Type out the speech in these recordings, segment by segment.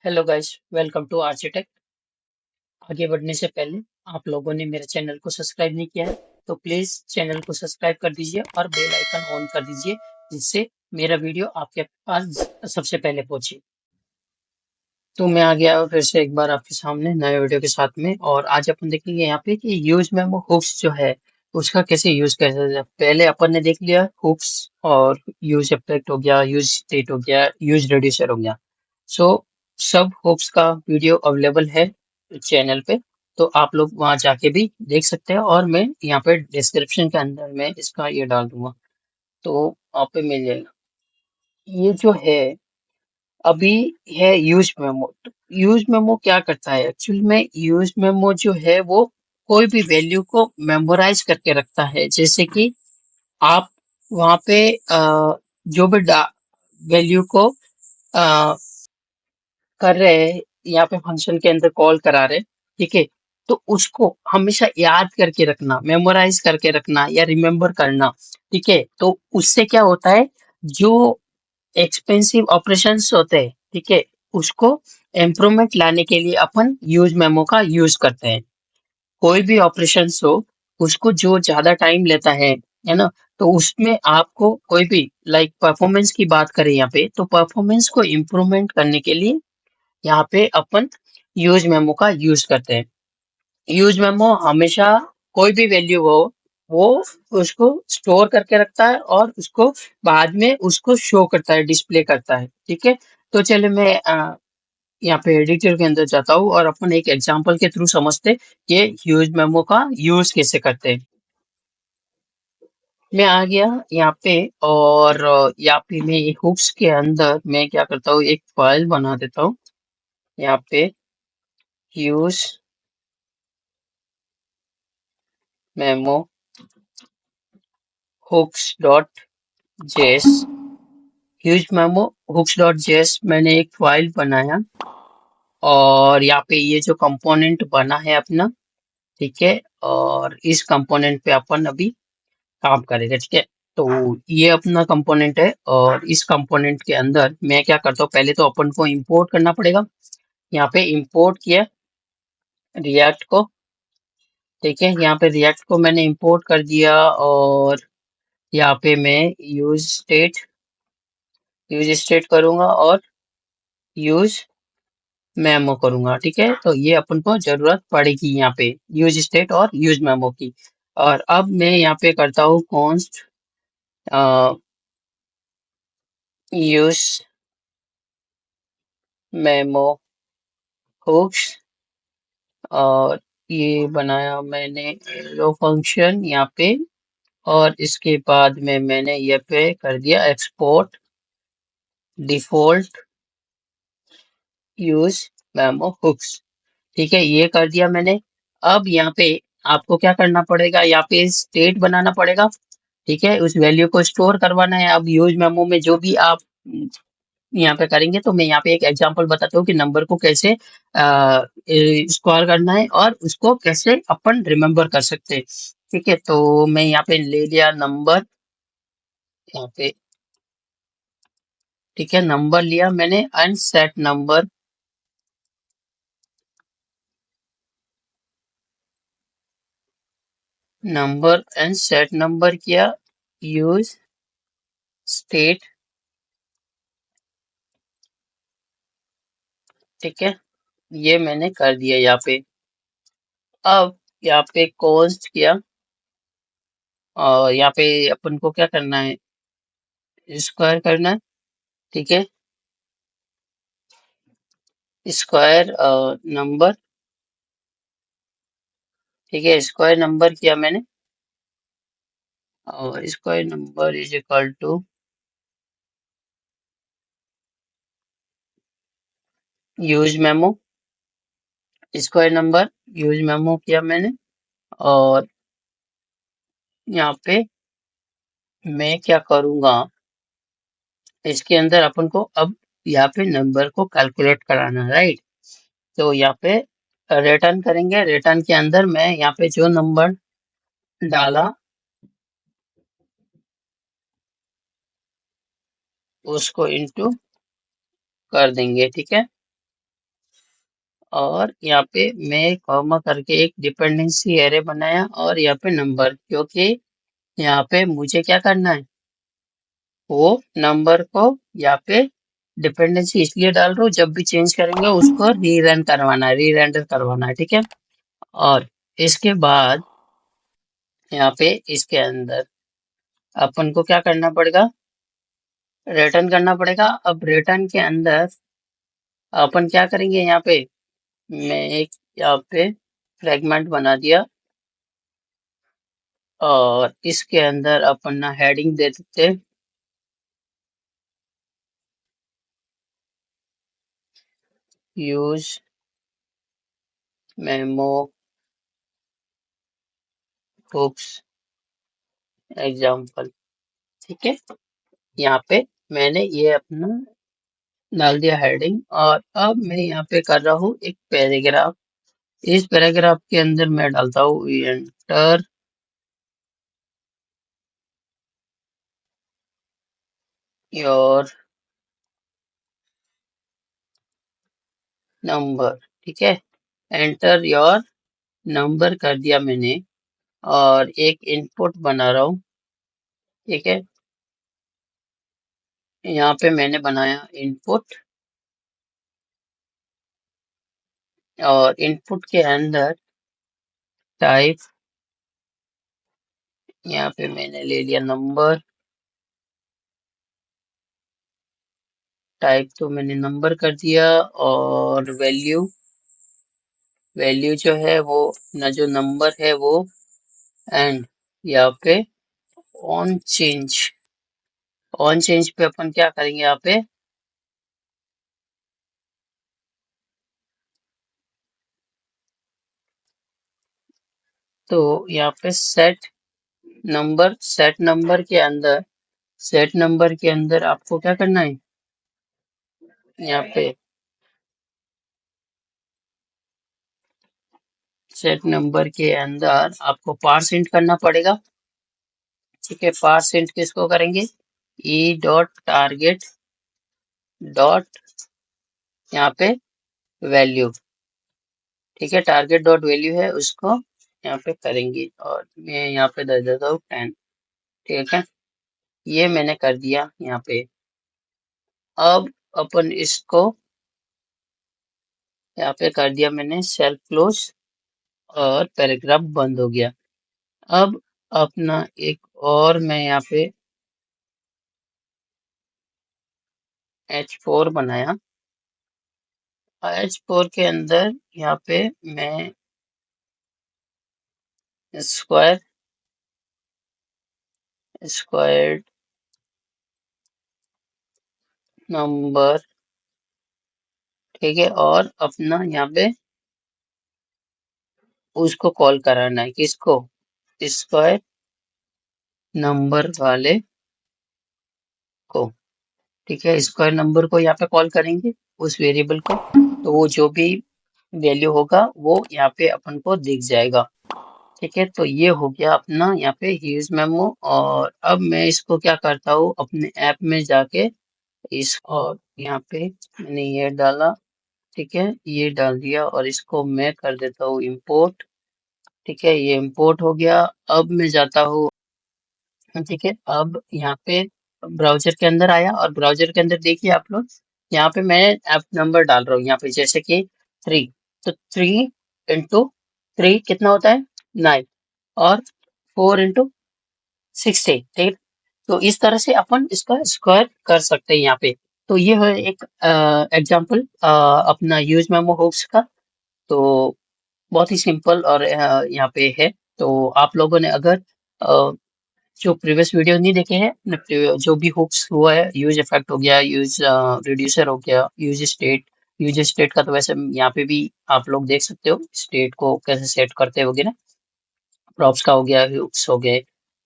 Hello guys, welcome to architect. आगे बढ़ने से पहले आप लोगों ने मेरे चैनल को सब्सक्राइब नहीं किया है तो प्लीज चैनल को सब्सक्राइब कर दीजिए और बेल आइकन ऑन कर दीजिए, जिससे मेरा वीडियो आपके पास सबसे पहले पहुंचे। तो मैं आ गया हूँ फिर से एक बार आपके सामने नए वीडियो के साथ में, और आज अपन देखेंगे यहाँ पे कि यूज मेमो हुक्स जो है उसका कैसे यूज कर सकते हैं। पहले अपन ने देख लिया हुक्स, और यूज इफेक्ट हो गया, यूज स्टेट हो गया, यूज रिड्यूसर हो गया। सो सब हुक्स का वीडियो अवेलेबल है चैनल पे, तो आप लोग वहां जाके भी देख सकते हैं, और मैं यहाँ पे डिस्क्रिप्शन के अंदर में इसका ये डाल दूंगा, तो आप पे मिल जाएगा। ये जो है अभी है यूज मेमो। तो यूज मेमो क्या करता है एक्चुअली में? यूज मेमो जो है वो कोई भी वैल्यू को मेमोराइज करके रखता है। जैसे कि आप वहां पे जो भी वैल्यू को कर रहे हैं, यहाँ पे फंक्शन के अंदर कॉल करा रहे हैं, ठीक है, तो उसको हमेशा याद करके रखना, मेमोराइज करके रखना या रिमेम्बर करना, ठीक है। तो उससे क्या होता है, जो एक्सपेंसिव ऑपरेशंस होते हैं, ठीक है, उसको इम्प्रूवमेंट लाने के लिए अपन यूज मेमो का यूज करते हैं। कोई भी ऑपरेशंस हो, उसको जो ज्यादा टाइम लेता है ना, तो उसमें आपको कोई भी लाइक परफॉर्मेंस की बात करें यहाँ पे, तो परफॉर्मेंस को इम्प्रूवमेंट करने के लिए यहाँ पे अपन यूज मेमो का यूज करते हैं। यूज मेमो हमेशा कोई भी वैल्यू हो, वो उसको स्टोर करके रखता है और उसको बाद में उसको शो करता है, डिस्प्ले करता है, ठीक है। तो चलिए मैं यहाँ पे एडिटर के अंदर जाता हूँ और अपन एक एग्जांपल के थ्रू समझते कि यूज मेमो का यूज कैसे करते हैं। मैं आ गया यहाँ पे, और यहाँ पे मैं हुक्स के अंदर मैं क्या करता हूँ, एक फाइल बना देता हूँ यहाँ पे, use memo hooks dot JS. Huge memo hooks dot JS मैंने एक फाइल बनाया, और यहाँ पे ये जो कंपोनेंट बना है अपना, ठीक है, और इस कंपोनेंट पे अपन अभी काम करेंगे, ठीक है। तो ये अपना कंपोनेंट है, और इस कंपोनेंट के अंदर मैं क्या करता हूँ, पहले तो अपन को इंपोर्ट करना पड़ेगा। यहाँ पे इंपोर्ट किया रिएक्ट को, ठीक है, यहाँ पे रिएक्ट को मैंने इंपोर्ट कर दिया, और यहाँ पे मैं यूज स्टेट करूंगा और यूज मेमो करूंगा, ठीक है। तो ये अपन को जरूरत पड़ेगी यहाँ पे यूज स्टेट और यूज मेमो की। और अब मैं यहाँ पे करता हूँ कॉन्स्ट यूज मेमो हुक्स, और ये बनाया मैंने लो फंक्शन यहाँ पे, और इसके बाद में मैंने ये पे कर दिया export default use memo hooks, ठीक है, ये कर दिया मैंने। अब यहाँ पे आपको क्या करना पड़ेगा, यहाँ पे स्टेट बनाना पड़ेगा, ठीक है, उस वैल्यू को स्टोर करवाना है। अब यूज मेमो में जो भी आप यहाँ पे करेंगे, तो मैं यहाँ पे एक एग्जांपल बताता हूँ कि नंबर को कैसे स्क्वायर करना है और उसको कैसे अपन रिमेम्बर कर सकते हैं, ठीक है। तो मैं यहाँ पे ले लिया नंबर, यहाँ पे, ठीक है, नंबर लिया मैंने, unset number and set number किया, यूज स्टेट, ठीक है, ये मैंने कर दिया यहाँ पे। अब यहाँ पे कॉस्ट किया, और यहाँ पे अपन को क्या करना है, स्क्वायर करना है, ठीक है, स्क्वायर नंबर, ठीक है, स्क्वायर नंबर किया मैंने, और square number is equal to use memo, square number use memo किया मैंने। और यहाँ पे मैं क्या करूँगा, इसके अंदर अपन को अब यहाँ पे नंबर को कैलकुलेट कराना है, राइट। तो यहाँ पे रिटर्न करेंगे, रिटर्न के अंदर मैं यहाँ पे जो नंबर डाला उसको इनटू कर देंगे, ठीक है। और यहाँ पे मैं कॉमा करके एक डिपेंडेंसी एरे बनाया और यहाँ पे नंबर, क्योंकि यहाँ पे मुझे क्या करना है, वो नंबर को यहाँ पे डिपेंडेंसी इसलिए डाल रहा हूँ, जब भी चेंज करेंगे उसको रीरन करवाना है, रीरेंडर करवाना है, ठीक है। और इसके बाद यहाँ पे इसके अंदर अपन को क्या करना पड़ेगा, रिटर्न करना पड़ेगा। अब रिटर्न के अंदर अपन क्या करेंगे, यहाँ पे मैं एक यहाँ पे फ्रेगमेंट बना दिया और इसके अंदर अपन ना हेडिंग दे देते, यूज मेमो हुक्स एग्जाम्पल, ठीक है। यहाँ पे मैंने ये अपना डाल दिया हेडिंग, और अब मैं यहाँ पे कर रहा हूँ एक पैराग्राफ। इस पैराग्राफ के अंदर मैं डालता हूँ एंटर योर नंबर, ठीक है। एंटर योर नंबर कर दिया मैंने, और एक इनपुट बना रहा हूँ, ठीक है। यहाँ पे मैंने बनाया इनपुट, और इनपुट के अंदर टाइप, यहाँ पे मैंने ले लिया नंबर, टाइप तो मैंने नंबर कर दिया, और वैल्यू, वैल्यू जो है वो ना, जो नंबर है वो, एंड यहाँ पे ऑन चेंज, ऑन चेंज पे अपन क्या करेंगे, यहाँ पे तो यहाँ पे सेट नंबर के अंदर, सेट नंबर के अंदर आपको क्या करना है, यहाँ पे सेट नंबर के अंदर आपको पार्सेंट करना पड़ेगा, ठीक है। पार्सेंट किसको करेंगे, ई डॉट टारगेट डॉट यहाँ पे वैल्यू, ठीक है। टारगेट डॉट वैल्यू है, उसको यहाँ पे करेंगे, और मैं यहाँ पे दे देता हूँ 10, ठीक है। ये मैंने कर दिया यहाँ पे। अब अपन इसको यहाँ पे कर दिया मैंने सेल्फ क्लोज, और पैराग्राफ बंद हो गया। अब अपना एक और मैं यहाँ पे H4 बनाया। H4 के अंदर यहाँ पे मैं स्क्वायर, स्क्वायर्ड नंबर, ठीक है। और अपना यहाँ पे उसको कॉल कराना है, किसको, स्क्वायर नंबर वाले को, ठीक है। स्क्वायर नंबर को यहाँ पे कॉल करेंगे, उस वेरिएबल को, तो वो जो भी वैल्यू होगा वो यहाँ पे अपन को दिख जाएगा, ठीक है। तो ये हो गया अपना यहाँ पे यूज मेमो। और अब मैं इसको क्या करता हूँ, अपने ऐप में जाके इस, और यहाँ पे मैंने ये डाला, ठीक है, ये डाल दिया, और इसको मैं कर देता हूँ इंपोर्ट, ठीक है। ये इंपोर्ट हो गया। अब मैं जाता हूँ, ठीक है। अब यहाँ पे ब्राउजर के अंदर आया, और ब्राउजर के अंदर देखिए आप लोग, यहाँ पे मैं ऐप नंबर डाल रहा हूँ यहाँ पे, जैसे कि 3, तो 3 into 3 कितना होता है, 9, और 4 into 16, ठीक है। तो इस तरह से अपन इसका स्क्वायर कर सकते हैं यहाँ पे। तो ये है एक एग्जाम्पल अपना यूज मेमो हुक्स का। तो बहुत ही सिंपल और यहाँ पे है। तो आप लोगों ने अगर जो प्रीवियस वीडियो नहीं देखे हैं, जो भी हुक्स हुआ है, यूज इफेक्ट हो गया, यूज रिड्यूसर हो गया, यूज स्टेट का तो वैसे यहाँ पे भी आप लोग देख सकते हो, स्टेट को कैसे सेट करते होगे ना, प्रॉप्स का हो गया, हुक्स हो गए,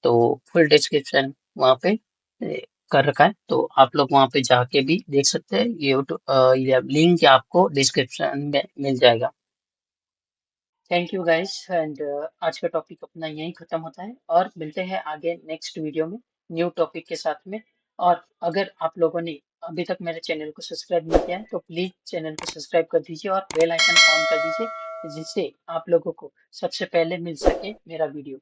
तो फुल डिस्क्रिप्शन वहाँ पे कर रखा है, तो आप लोग वहाँ पे जाके भी देख सकते हैं। ये लिंक आपको डिस्क्रिप्शन में मिल जाएगा। थैंक यू गाइस, एंड आज का टॉपिक अपना यहीं खत्म होता है, और मिलते हैं आगे नेक्स्ट वीडियो में न्यू टॉपिक के साथ में। और अगर आप लोगों ने अभी तक मेरे चैनल को सब्सक्राइब नहीं किया है तो प्लीज चैनल को सब्सक्राइब कर दीजिए और बेल आइकन ऑन कर दीजिए, जिससे आप लोगों को सबसे पहले मिल सके मेरा वीडियो।